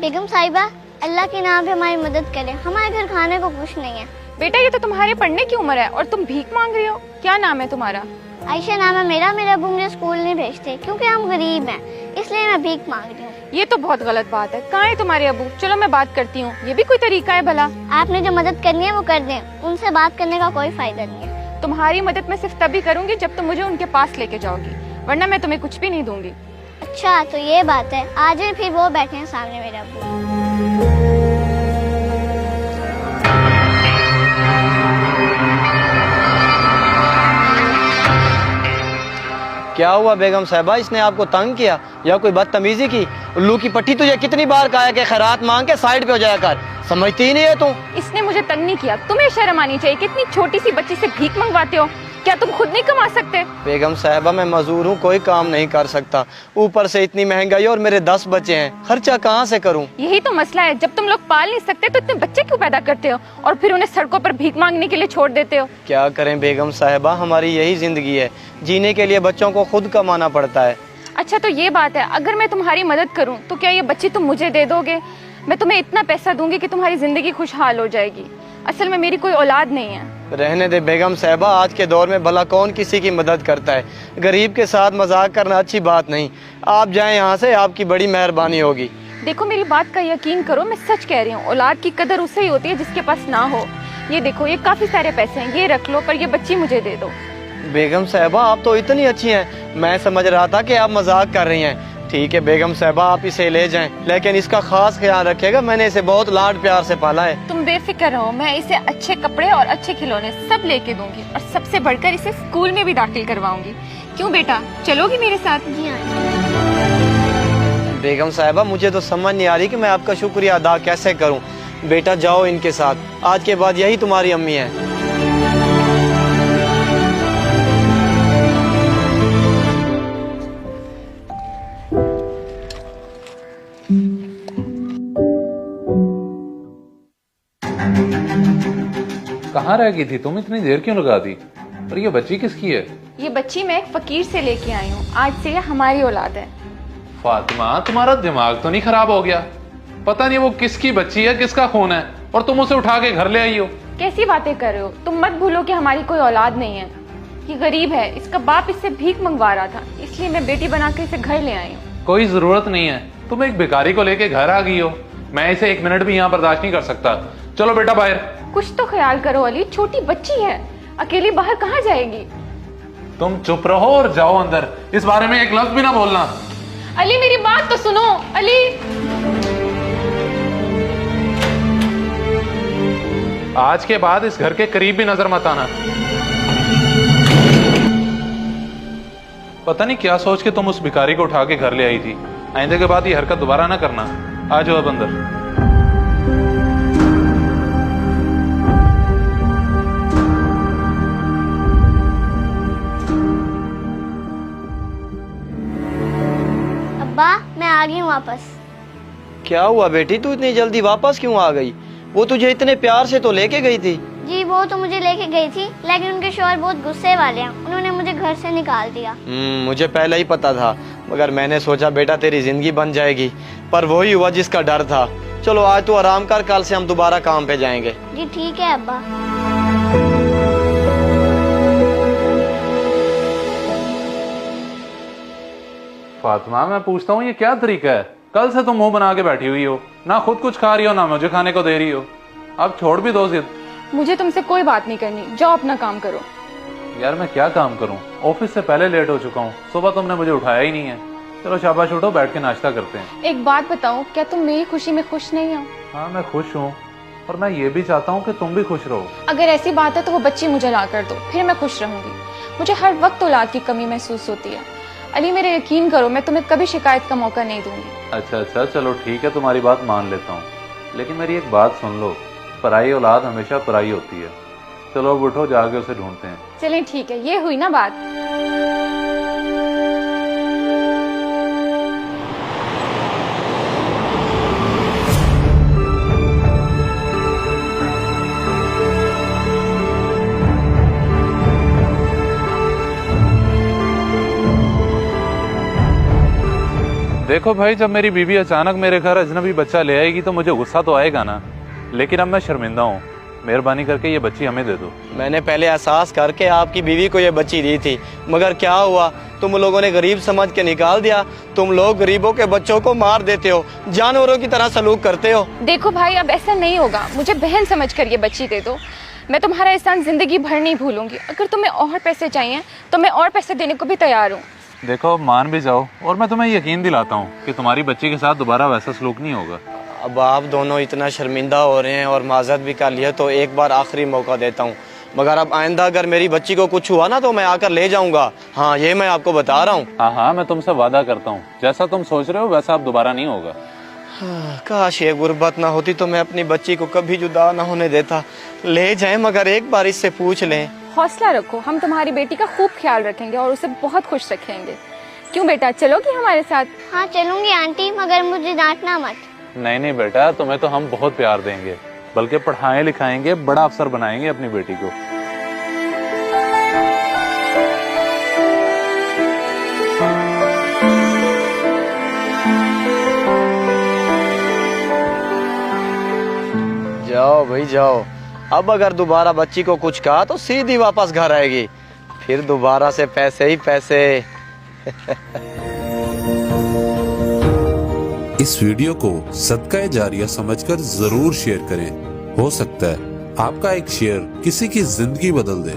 बेगम साहिबा, अल्लाह के नाम पे हमारी मदद करें, हमारे घर खाने को कुछ नहीं है। बेटा ये तो तुम्हारे पढ़ने की उम्र है और तुम भीख मांग रही हो। क्या नाम है तुम्हारा? आयशा नाम है मेरा। मेरे अब्बू मुझे स्कूल नहीं भेजते क्योंकि हम गरीब हैं, इसलिए मैं भीख मांग रही हूँ। ये तो बहुत गलत बात है। कहाँ है तुम्हारे अब्बू? चलो मैं बात करती हूँ। ये भी कोई तरीका है भला? आपने जो मदद करनी है वो कर दें, उनसे बात करने का कोई फायदा नहीं है। तुम्हारी मदद मैं सिर्फ तभी करूंगी जब तुम मुझे उनके पास लेके जाओगी, वरना मैं तुम्हें कुछ भी नहीं दूंगी। अच्छा तो ये बात है। आज फिर वो बैठे हैं सामने मेरे अब्बू। क्या हुआ बेगम साहबा, इसने आपको तंग किया या कोई बदतमीजी की? उल्लू की पट्टी तुझे कितनी बार कहा है कि खैरात मांग के साइड पे हो जाया कर, समझती ही नहीं है तू। इसने मुझे तंग नहीं किया। तुम्हें शर्म आनी चाहिए। कितनी छोटी सी बच्ची से भीख मंगवाते हो। क्या तुम खुद नहीं कमा सकते? बेगम साहबा मैं मजदूर हूँ, कोई काम नहीं कर सकता, ऊपर से इतनी महंगाई और मेरे 10 बच्चे हैं, खर्चा कहाँ से करूँ? यही तो मसला है। जब तुम लोग पाल नहीं सकते तो इतने बच्चे क्यों पैदा करते हो और फिर उन्हें सड़कों पर भीख मांगने के लिए छोड़ देते हो? क्या करें बेगम साहबा, हमारी यही जिंदगी है, जीने के लिए बच्चों को खुद कमाना पड़ता है। अच्छा तो ये बात है, अगर मैं तुम्हारी मदद करूं तो क्या ये बच्ची तुम मुझे दे दोगे? मैं तुम्हें इतना पैसा दूंगी कि तुम्हारी जिंदगी खुशहाल हो जाएगी। असल में मेरी कोई औलाद नहीं है। रहने दे बेगम साहबा, आज के दौर में भला कौन किसी की मदद करता है? गरीब के साथ मजाक करना अच्छी बात नहीं। आप जाएं यहाँ से, आपकी बड़ी मेहरबानी होगी। देखो मेरी बात का यकीन करो, मैं सच कह रही हूँ। औलाद की कदर उससे ही होती है जिसके पास ना हो। ये देखो ये काफी सारे पैसे हैं, ये रख लो, पर ये बच्ची मुझे दे दो। बेगम साहबा आप तो इतनी अच्छी हैं, मैं समझ रहा था कि आप मजाक कर रही हैं। ठीक है बेगम साहबा, आप इसे ले जाएं, लेकिन इसका खास ख्याल रखिएगा, मैंने इसे बहुत लाड प्यार से पाला है। तुम बेफिक्र रहो, मैं इसे अच्छे कपड़े और अच्छे खिलौने सब लेके दूंगी और सबसे बढ़कर इसे स्कूल में भी दाखिल करवाऊंगी। क्यों बेटा, चलोगी मेरे साथ? जी हाँ। बेगम साहबा मुझे तो समझ नहीं आ रही कि मैं आपका शुक्रिया अदा कैसे करूं। बेटा जाओ इनके साथ, आज के बाद यही तुम्हारी अम्मी है। कहाँ रह गई थी तुम? इतनी देर क्यों लगा दी? और ये बच्ची किसकी है? ये बच्ची मैं एक फकीर से लेके आई हूँ। आज से ये हमारी औलाद है। फातिमा तुम्हारा दिमाग तो नहीं खराब हो गया? पता नहीं वो किसकी बच्ची है, किसका खून है, और तुम उसे उठा के घर ले आई हो। कैसी बातें कर रहे हो? तुम मत भूलो कि हमारी कोई औलाद नहीं है। ये गरीब है, इसका बाप इससे भीख मंगवा रहा था, इसलिए मैं बेटी बना के इसे घर ले आई हूँ। कोई जरूरत नहीं है, तुम एक भिखारी को लेके घर आ गई हो। मैं इसे 1 मिनट भी यहाँ बर्दाश्त नहीं कर सकता। चलो बेटा बाहर। कुछ तो ख्याल करो अली, छोटी बच्ची है, अकेली बाहर कहाँ जाएगी? तुम चुप रहो और जाओ अंदर, इस बारे में एक लफ्ज भी ना बोलना। अली मेरी बात तो सुनो। अली आज के बाद इस घर के करीब भी नजर मत आना। पता नहीं क्या सोच के तुम उस भिखारी को उठा के घर ले आई थी। आइंदे के बाद ये हरकत दोबारा ना करना। आ जाओ अब अंदर। अब्बा मैं आ गई हूँ वापस। क्या हुआ बेटी, तू इतनी जल्दी वापस क्यों आ गई? वो तुझे इतने प्यार से तो लेके गई थी। जी वो तो मुझे लेके गई थी, लेकिन उनके शौहर बहुत गुस्से वाले हैं, उन्होंने मुझे घर से निकाल दिया। मुझे पहले ही पता था, मगर मैंने सोचा बेटा तेरी जिंदगी बन जाएगी, पर वही हुआ जिसका डर था। चलो आज तू आराम कर, कल से हम दोबारा काम पे जाएंगे। जी ठीक है अब्बा। फातिमा मैं पूछता हूँ ये क्या तरीका है? कल से तुम मुंह बना के बैठी हुई हो, ना खुद कुछ खा रही हो ना मुझे खाने को दे रही हो। अब छोड़ भी दो जिद। मुझे तुमसे कोई बात नहीं करनी, जाओ अपना काम करो। यार मैं क्या काम करूं, ऑफिस से पहले लेट हो चुका हूँ, सुबह तुमने मुझे उठाया ही नहीं है। चलो शाबाश उठो, बैठ के नाश्ता करते हैं। एक बात बताओ, क्या तुम मेरी खुशी में खुश नहीं हो? हाँ मैं खुश हूँ, और मैं ये भी चाहता हूँ कि तुम भी खुश रहो। अगर ऐसी बात है तो वो बच्ची मुझे ला कर दो, फिर मैं खुश रहूंगी। मुझे हर वक्त औलाद की कमी महसूस होती है। अली मेरे यकीन करो, मैं तुम्हें कभी शिकायत का मौका नहीं दूंगी। अच्छा चलो ठीक है, तुम्हारी बात मान लेता हूँ, लेकिन मेरी एक बात सुन लो, पराई औलाद हमेशा पराई होती है। चलो अब उठो, जाके उसे ढूंढते हैं। चलें ठीक है, ये हुई ना बात। देखो भाई, जब मेरी बीवी अचानक मेरे घर अजनबी बच्चा ले आएगी तो मुझे गुस्सा तो आएगा ना, लेकिन अब मैं शर्मिंदा हूँ। मेहरबानी करके ये बच्ची हमें दे दो। मैंने पहले एहसास करके आपकी बीवी को ये बच्ची दी थी, मगर क्या हुआ, तुम लोगों ने गरीब समझ के निकाल दिया। तुम लोग गरीबों के बच्चों को मार देते हो, जानवरों की तरह सलूक करते हो। देखो भाई, अब ऐसा नहीं होगा, मुझे बहन समझ कर ये बच्ची दे दो। मैं तुम्हारा एहसान जिंदगी भर नहीं भूलूंगी। अगर तुम्हें और पैसे चाहिए तो मैं और पैसे देने को भी तैयार हूँ। देखो, मान भी जाओ और मैं तुम्हें यकीन दिलाता हूँ कि तुम्हारी बच्ची के साथ दोबारा वैसा सलूक नहीं होगा। अब आप दोनों इतना शर्मिंदा हो रहे हैं और माजरत भी कर लिया, तो एक बार आखिरी मौका देता हूँ, मगर अब आइंदा अगर मेरी बच्ची को कुछ हुआ ना तो मैं आकर ले जाऊंगा। हाँ, ये मैं आपको बता रहा हूँ। हाँ, मैं तुमसे वादा करता हूँ, जैसा तुम सोच रहे हो वैसा अब दोबारा नहीं होगा। काश ये गुर्बत ना होती तो मैं अपनी बच्ची को कभी जुदा ना होने देता। ले जाएं, मगर एक बार इससे पूछ लें। हौसला रखो, हम तुम्हारी बेटी का खूब ख्याल रखेंगे और उसे बहुत खुश रखेंगे। क्यों बेटा, चलोगी हमारे साथ? हाँ चलूंगी आंटी, मगर मुझे डांटना मत। नहीं नहीं बेटा, तुम्हें तो हम बहुत प्यार देंगे, बल्कि पढ़ाएं लिखाएंगे, बड़ा अफसर बनाएंगे अपनी बेटी को। जाओ भाई जाओ। अब अगर दोबारा बच्ची को कुछ कहा तो सीधी वापस घर आएगी, फिर दोबारा से पैसे ही पैसे। इस वीडियो को सदका जारिया समझकर जरूर शेयर करें। हो सकता है आपका एक शेयर किसी की जिंदगी बदल दे।